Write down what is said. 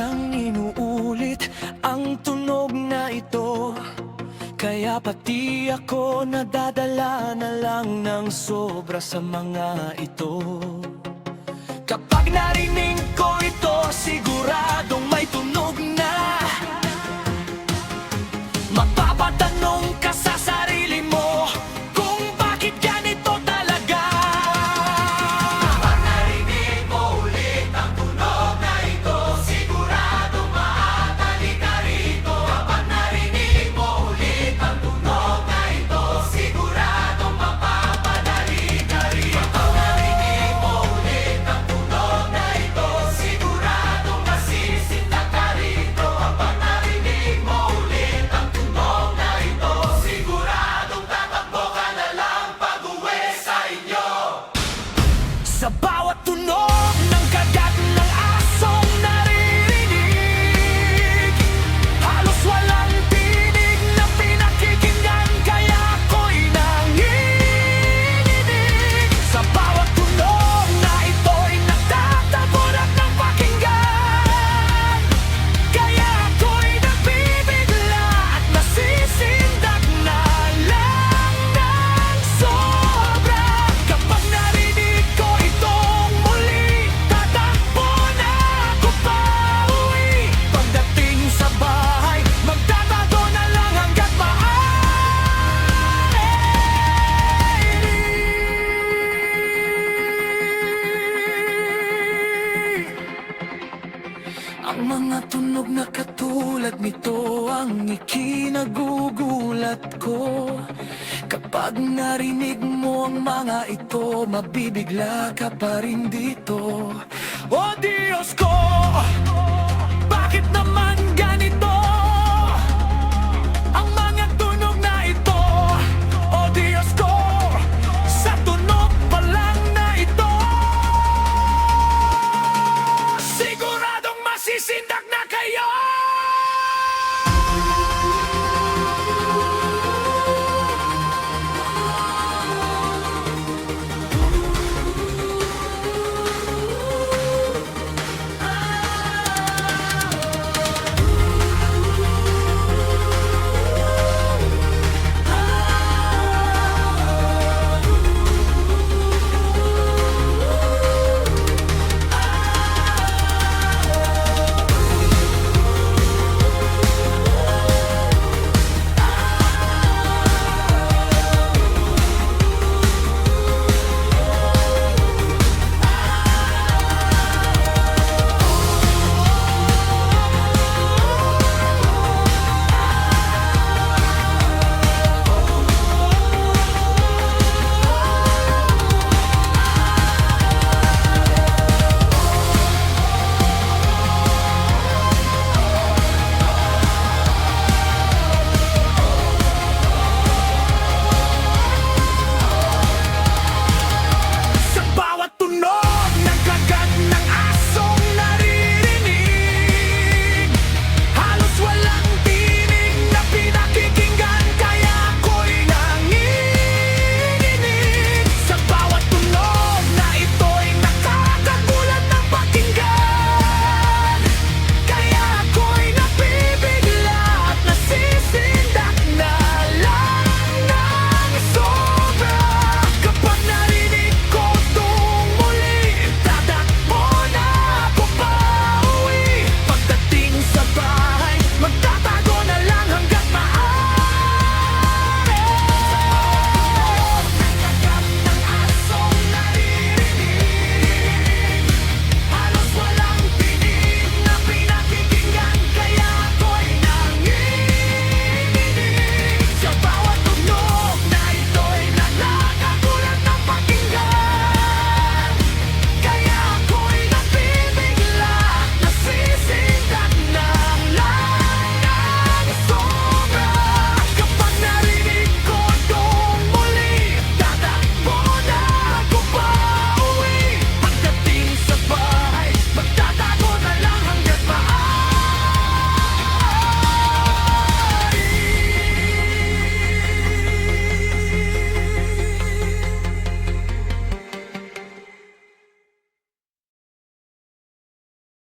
niyang inuulit ang tunog na ito. Kaya pati ako nadadala na lang ng sobra sa mga ito. Kapag narinig ko ito, siguradong may tunog na. Mapapatanong ka sa sarili mo kung bakit ganito talaga. Kapag narinig mo ulit ang tunog na ito, siguradong maatali ka rito. Kapag narinig mo ulit ang tunog na ito, siguradong mapapadali ka rito. Kapag narinig mo ulit ang tunog na ito, siguradong masisinta ka rito. Kapag narinig mo ulit ang tunog na ito, siguradong tatakbo ka na lang pag-uwi sa inyo. Sa bawat tunog ng kagat ng asong naririnig, halos walang tinig na pinakikinggan, kaya ako'y nanginginig. Sa bawat tunog na ito'y nagtatabunan ng pakinggan, kaya ako'y nagbibigla at nasisindak na lang ng sobra. Kapag narinig ko itong muli, tatakbo na ako pauwi. Pagdating sa bahay, magtatago na lang hanggat maaari. Ang mga tunog na katulad nito ang ikinagugulat ko. Kapag narinig mo ang mga ito, mabibigla ka pa rin dito. Oh Diyos ko!